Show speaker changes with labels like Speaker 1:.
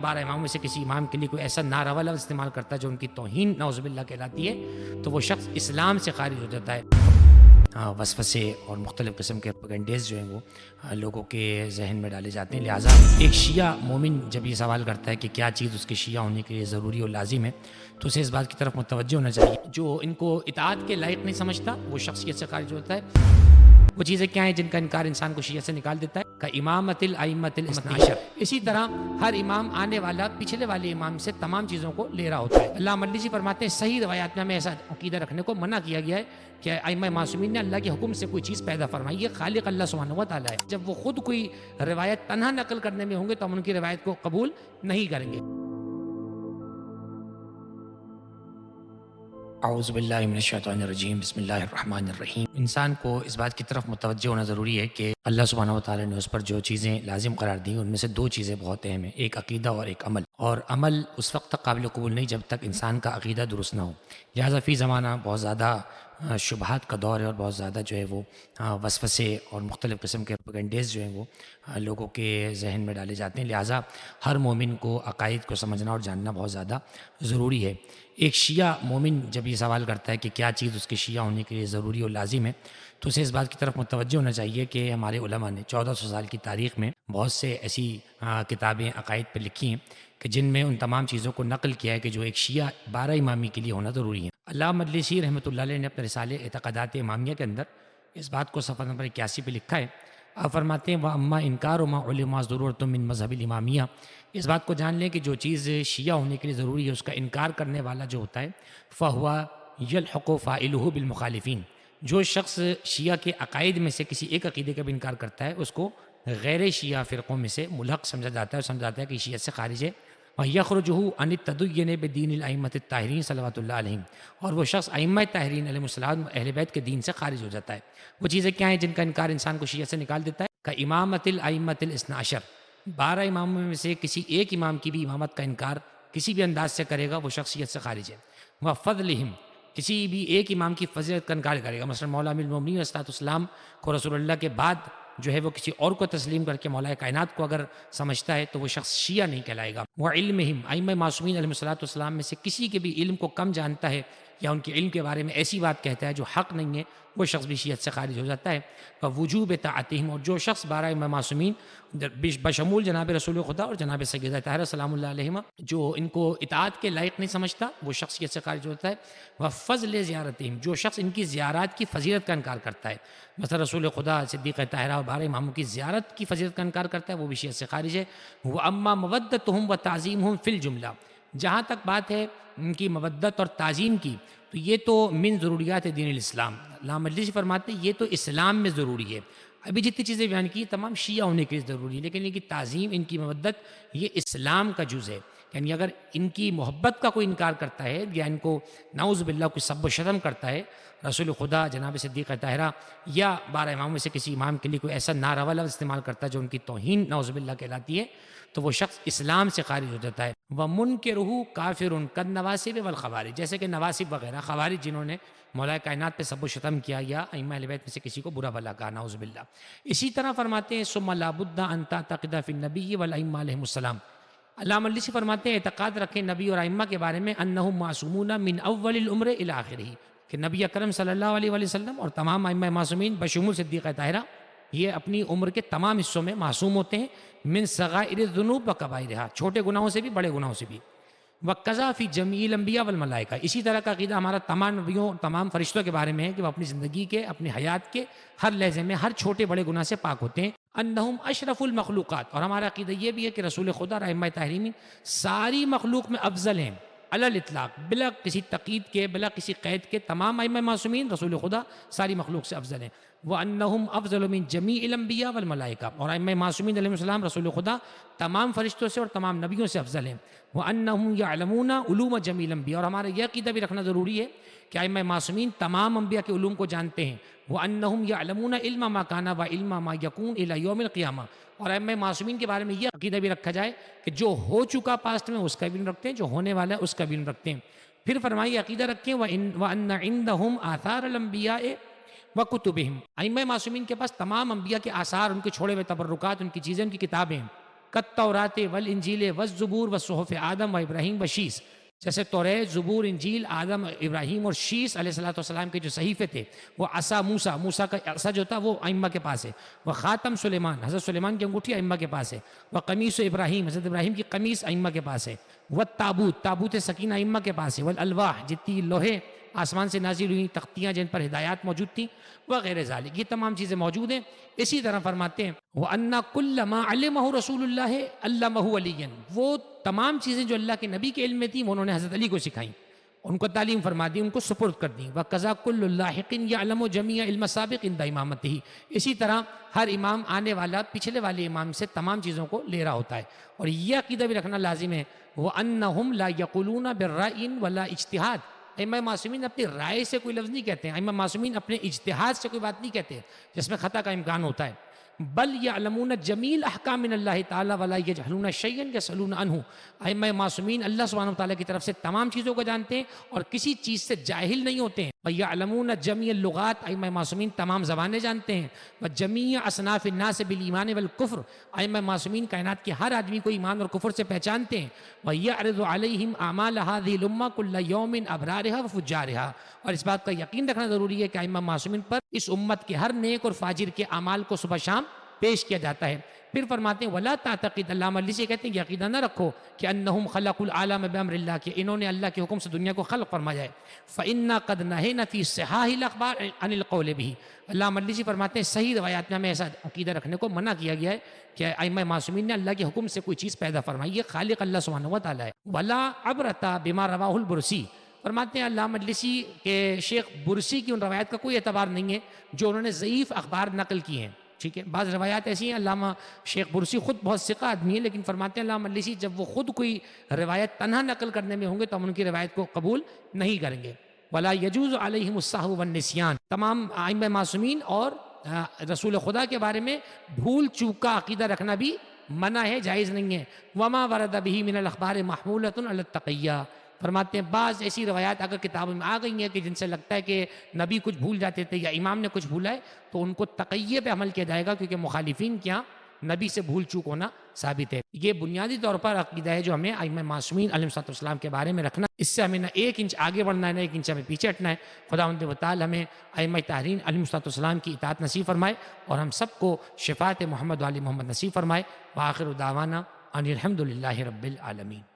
Speaker 1: 12 اماموں میں سے کسی امام کے لیے کوئی ایسا ناروا لفظ استعمال کرتا ہے جو ان کی توہین نعوذ باللہ کہلاتی ہے تو وہ شخص اسلام سے خارج ہو جاتا ہے۔ وسوسے اور مختلف قسم کے پروپیگنڈیز جو ہیں وہ لوگوں کے ذہن میں ڈالے جاتے ہیں، لہٰذا ایک شیعہ مومن جب یہ سوال کرتا ہے کہ کیا چیز اس کے شیعہ ہونے کے لیے ضروری اور لازم ہے تو اسے اس بات کی طرف متوجہ ہونا چاہیے۔ جو ان کو اطاعت کے لائق نہیں سمجھتا وہ شخصیت سے خارج ہوتا ہے۔ وہ چیزیں کیا ہیں جن کا انکار انسان کو شیعہ سے نکال دیتا ہے؟ کہ امامت الائمۃ الاثنی عشر۔ اسی طرح ہر امام آنے والا پچھلے والے امام سے تمام چیزوں کو لے رہا ہوتا ہے۔ علامہ مجلسی فرماتے ہیں صحیح روایات میں ہمیں ایسا عقیدہ رکھنے کو منع کیا گیا ہے کہ ائمہ معصومین نے اللہ کے حکم سے کوئی چیز پیدا فرمائی، یہ خالق اللہ سبحانہ و تعالیٰ ہے۔ جب وہ خود کوئی روایت تنہا نقل کرنے میں ہوں گے تو ہم ان کی روایت کو قبول نہیں کریں گے۔ اعوذ باللہ من الشیطان الرجیم، بسم اللہ الرحمن الرحیم۔ انسان کو اس بات کی طرف متوجہ ہونا ضروری ہے کہ اللہ سبحانہ و تعالیٰ نے اس پر جو چیزیں لازم قرار دی ان میں سے دو چیزیں بہت اہم ہیں، ایک عقیدہ اور ایک عمل۔ اور عمل اس وقت تک قابل قبول نہیں جب تک انسان کا عقیدہ درست نہ ہو۔ لہٰذا فی زمانہ بہت زیادہ شبہات کا دور ہے اور بہت زیادہ جو ہے وہ وسوسے اور مختلف قسم کے پروپیگنڈیز جو ہیں وہ لوگوں کے ذہن میں ڈالے جاتے ہیں، لہٰذا ہر مومن کو عقائد کو سمجھنا اور جاننا بہت زیادہ ضروری ہے۔ ایک شیعہ مومن جب یہ سوال کرتا ہے کہ کیا چیز اس کے شیعہ ہونے کے لیے ضروری اور لازم ہے تو اسے اس بات کی طرف متوجہ ہونا چاہیے کہ ہمارے علماء نے 1400 سال کی تاریخ میں بہت سے ایسی کتابیں عقائد پہ لکھی ہیں کہ جن میں ان تمام چیزوں کو نقل کیا ہے کہ جو ایک شیعہ 12 امامی کے لیے ہونا ضروری ہے۔ علامہ مجلسی رحمۃ اللہ علیہ نے اپنے رسالے اعتقادات امامیہ کے اندر اس بات کو صفحہ نمبر 81 پہ لکھا ہے۔ آپ فرماتے ہیں وَأَمَّا إِنْكَارُ مَا عُلِمَ ضُرُورَةٌ مِّن مذہب الامامیہ، اس بات کو جان لیں کہ جو چیز شیعہ ہونے کے لیے ضروری ہے اس کا انکار کرنے والا جو ہوتا ہے فَهُوَ يَلْحَقُ فَاعِلُهُ بِالْمُخَالِفِينَ، جو شخص شیعہ کے عقائد میں سے کسی ایک عقیدے کا بھی انکار کرتا ہے اس کو غیر شیعہ فرقوں میں سے ملحق سمجھا جاتا ہے اور سمجھا جاتا ہے کہ شیعت سے خارج ہے۔ وَيَخْرُجُهُ عَنِ التَّدَيُّنِ بِدِينِ الْأَئِمَّةِ الطَّاهِرِينَ صلوات اللہ علیہم، اور وہ شخص ائمہ طاہرین علیہم السلام اہل بیت کے دین سے خارج ہو جاتا ہے۔ وہ چیزیں کیا ہیں جن کا انکار انسان کو شیعت سے نکال دیتا ہے؟ کہ امامت الائمۃ الاثنی عشر، 12 اماموں میں سے کسی ایک امام کی بھی امامت کا انکار کسی بھی انداز سے کرے گا وہ شخصیت سے خارج ہے۔ وَفَضْلِهِمْ، کسی بھی ایک امام کی فضیلت کا انکار کرے گا، مثلا مولا امیر المومنین علیہ السلام کو رسول اللہ کے بعد جو ہے وہ کسی اور کو تسلیم کر کے مولا کائنات کو اگر سمجھتا ہے تو وہ شخص شیعہ نہیں کہلائے گا۔ وَعِلْمِهِمْ، ائمہ معصومین علیہم السلام میں سے کسی کے بھی علم کو کم جانتا ہے یا ان کے علم کے بارے میں ایسی بات کہتا ہے جو حق نہیں ہے وہ شخص بھی شیعت سے خارج ہو جاتا ہے۔ وجوب طاعتہم، اور جو شخص 12 امام معصومین بشمول جناب رسول خدا اور جناب سیدہ طاہرہ سلام اللہ علیہما جو ان کو اطاعت کے لائق نہیں سمجھتا وہ شخصیت سے خارج ہوتا ہے۔ وفضل زیارتہم، جو شخص ان کی زیارات کی فضیلت کا انکار کرتا ہے، مثلا رسول خدا صدیقہ طاہرہ اور 12 اماموں کی زیارت کی فضیلت کا انکار کرتا ہے وہ بھی شیعت سے خارج ہے۔ واما مودتہم وتعظیمہم فی الجملہ، جہاں تک بات ہے ان کی مودت اور تعظیم کی تو یہ تو من ضروریات دین الاسلام، علامہ مجلسی فرماتے ہیں یہ تو اسلام میں ضروری ہے۔ ابھی جتنی چیزیں بیان کی تمام شیعہ ہونے کے لیے ضروری ہے، لیکن ان کی تعظیم ان کی مودت یہ اسلام کا جز ہے۔ یعنی اگر ان کی محبت کا کوئی انکار کرتا ہے یا ان کو نعوذ باللہ کوئی سب و شتم کرتا ہے رسول خدا جناب صدیقہ طاہرہ یا 12 اماموں میں سے کسی امام کے لیے کوئی ایسا ناروا لفظ استعمال کرتا ہے جو ان کی توہین نعوذ باللہ کہلاتی ہے تو وہ شخص اسلام سے خارج ہو جاتا ہے۔ وَمُنْكِرُهُ كَافِرٌ كَالنَّوَاسِبِ وَالْخَوَارِجِ، جیسے کہ نواسب وغیرہ خوارج جنہوں نے مولا کائنات پہ سب و شتم کیا یا ائمہ اہل بیت میں سے کسی کو برا بھلا کہا نعوذ باللہ۔ اسی طرح فرماتے ہیں ثُمَّ لَا بُدَّ أَن تَعْتَقِدَ فِي النَّبِيِّ وَالْأَئِمَّةِ عَلَيْهِمُ السَّلَامُ، علامہ مجلسی فرماتے ہیں اعتقاد رکھیں نبی اور ائمہ کے بارے میں انہم معصومون من اول الامر الی آخرہ، کہ نبی اکرم صلی اللہ علیہ وآلہ وسلم اور تمام ائمہ معصومین بشمول صدیقہ طاہرہ یہ اپنی عمر کے تمام حصوں میں معصوم ہوتے ہیں، من صغائر الذنوب و کبائرہا، چھوٹے گناہوں سے بھی بڑے گناہوں سے بھی۔ وَقَضَى فِي جَمِيعِ الْأَنْبِيَاءِ وَالْمَلَائِكَةِ، اسی طرح کا عقیدہ ہمارا تمام نبیوں تمام فرشتوں کے بارے میں ہے کہ وہ اپنی زندگی کے اپنی حیات کے ہر لحظے میں ہر چھوٹے بڑے گناہ سے پاک ہوتے ہیں۔ انہم اشرف المخلوقات، اور ہمارا عقیدہ یہ بھی ہے کہ رسول خدا اور ائمہ طاہرین ساری مخلوق میں افضل ہیں علی الاطلاق، بلا کسی تقید کے بلا کسی قید کے، تمام ائمہ معصومین رسول خدا ساری مخلوق سے افضل ہیں۔ وَأَنَّهُمْ أَفْضَلُ مِنْ جَمِيعِ الْأَنْبِيَاءِ وَالْمَلَائِكَةِ، اور ائمہ معصومین علیہ السلام رسول خدا تمام فرشتوں سے اور تمام نبیوں سے افضل ہیں۔ وَأَنَّهُمْ يَعْلَمُونَ عُلُومَ جَمِيعِ الْأَنْبِيَاءِ، اور ہمارا یہ عقیدہ بھی رکھنا ضروری ہے کہ ائمہ معصومین تمام انبیاء کے علوم کو جانتے ہیں۔ وَأَنَّهُمْ يَعْلَمُونَ عِلْمَ مَا كَانَ وَعِلْمَ مَا يَكُونُ إِلَى يَوْمِ الْقِيَامَةِ، اور ائمہ معصومین کے بارے میں یہ عقیدہ بھی رکھا جائے کہ جو ہو چکا پاسٹ میں اس کا بھی علم رکھتے ہیں، جو ہونے والا ہے اس کا بھی علم رکھتے ہیں۔ پھر فرمائیے عقیدہ رکھیں وَأَنَّ عِندَهُمْ آثَارَ الْأَنْبِيَاءِ وَكُتُبِهِمْ، ائمہ معصومین کے پاس تمام انبیاء کے آثار، ان کے چھوڑے ہوئے تبرکات، ان کی چیزیں، ان کی کتابیں ہیں۔ کالتورات والانجیل والزبور وصحف آدم و ابراہیم و شیس، جیسے توریت، زبور، انجیل، آدم، ابراہیم اور شیس علیہ الصلوۃ والسلام کے جو صحیفے تھے، وہ عصا موسیٰ، موسیٰ کا عصا جو تھا وہ ائمہ کے پاس ہے، وہ خاتم سلیمان، حضرت سلیمان کی انگوٹھی ائمہ کے پاس ہے، وہ قمیص ابراہیم، حضرت ابراہیم کی قمیص ائمہ کے پاس ہے، وہ تابوت، تابوت سکینہ ائمہ کے پاس ہے، والالواح، جتنی لوہے آسمان سے نازل ہوئی تختیاں جن پر ہدایات موجود تھیں، وغیرہ ذالک، یہ تمام چیزیں موجود ہیں۔ اسی طرح فرماتے ہیں وَأَنَّ كُلَّ مَا عَلِمَهُ رَسُولُ اللَّهِ عَلَّمَهُ عَلِيًّا، وہ تمام چیزیں جو اللہ کے نبی کے علم میں تھیں وہ انہوں نے حضرت علی کو سکھائیں، ان کو تعلیم فرما دی، ان کو سپرد کر دی۔ وَقَذَا كُلُّ لَاحِقٍ يَعْلَمُ جَمِيعَ عِلْمَ سَابِقٍ عِنْدَ إِمَامَتِهِ، اسی طرح ہر امام آنے والا پچھلے والے امام سے تمام چیزوں کو لے رہا ہوتا ہے۔ اور یہ عقیدہ بھی رکھنا لازم ہے وَأَنَّهُمْ لَا يَقُولُونَ بِالرَّأْيٍ وَلَا اجتہاد، ائمہ معصومین اپنی رائے سے کوئی لفظ نہیں کہتے ہیں، ائمہ معصومین اپنے اجتہاد سے کوئی بات نہیں کہتے جس میں خطا کا امکان ہوتا ہے۔ بل یعلمون جمیل احکام من اللہ تعالیٰ ولا یجہلون شیئا یسألون عنہ، ائمہ معصومین اللہ سبحانہ وتعالیٰ کی طرف سے تمام چیزوں کو جانتے ہیں اور کسی چیز سے جاہل نہیں ہوتے ہیں۔ ویعلمون جمیع اللغات، ائمہ معصومین تمام زبانیں جانتے ہیں۔ وجمیع اصناف الناس بالایمان والکفر، ائمہ معصومین کائنات کے ہر آدمی کو ایمان اور کفر سے پہچانتے ہیں۔ ویعرض علیہم اعمال هذه الامہ کل یوم ابرارها وفجارها، اور اس بات کا یقین رکھنا ضروری ہے کہ ائمہ معصومین پر اس امت کے ہر نیک اور فاجر کے اعمال کو صبح شام پیش کیا جاتا ہے۔ پھر فرماتے ہیں ولا تعتقد، علامہ علی سے کہتے ہیں کہ عقیدہ نہ رکھو کہ انہم خلقوا العالم بامر اللہ، کہ انہوں نے اللہ کے حکم سے دنیا کو خلق فرمایا ہے۔ فإنا قد نهينا في صحاح الاخبار عن القول به، علامہ علی سے فرماتے ہیں صحیح روایات میں ہمیں ایسا عقیدہ رکھنے کو منع کیا گیا ہے کہ ائمہ معصومین نے اللہ کے حکم سے کوئی چیز پیدا فرمائی، یہ خالق اللہ سبحانہ و تعالیٰ ہے۔ ولا عبرۃ بما رواه البرسی، فرماتے ہیں علامہ مجلسی کہ شیخ برسی کی ان روایات کا کوئی اعتبار نہیں ہے جو انہوں نے ضعیف اخبار نقل کیے ہیں، ٹھیک ہے۔ بعض روایات ایسی ہیں، علامہ شیخ برسی خود بہت ثقہ آدمی ہے، لیکن فرماتے ہیں علامہ مجلسی جب وہ خود کوئی روایت تنہا نقل کرنے میں ہوں گے تو ہم ان کی روایت کو قبول نہیں کریں گے۔ ولا یجوز علیہم السہو والنسیان، تمام ائمہ معصومین اور رسول خدا کے بارے میں بھول چوک کا عقیدہ رکھنا بھی منع ہے، جائز نہیں ہے۔ وما ورد به من الاخبار محمولۃ علی التقیہ، فرماتے ہیں بعض ایسی روایات اگر کتابوں میں آ گئی ہیں کہ جن سے لگتا ہے کہ نبی کچھ بھول جاتے تھے یا امام نے کچھ بھولا ہے تو ان کو تقیہ پہ عمل کیا جائے گا، کیونکہ مخالفین کے یہاں نبی سے بھول چوک ہونا ثابت ہے۔ یہ بنیادی طور پر عقیدہ ہے جو ہمیں ائمہ معصومین علیہ السلام کے بارے میں رکھنا، اس سے ہمیں نہ ایک انچ آگے بڑھنا ہے نہ ایک انچ ہمیں پیچھے ہٹنا ہے۔ خداوند و تعالی ہمیں ائمہ طاہرین علیہ السلام کی اطاعت نصیب فرمائے اور ہم سب کو شفاعت محمد و آل محمد نصیب فرمائے۔ وآخر دعوانا ان الحمد للہ رب العالمین۔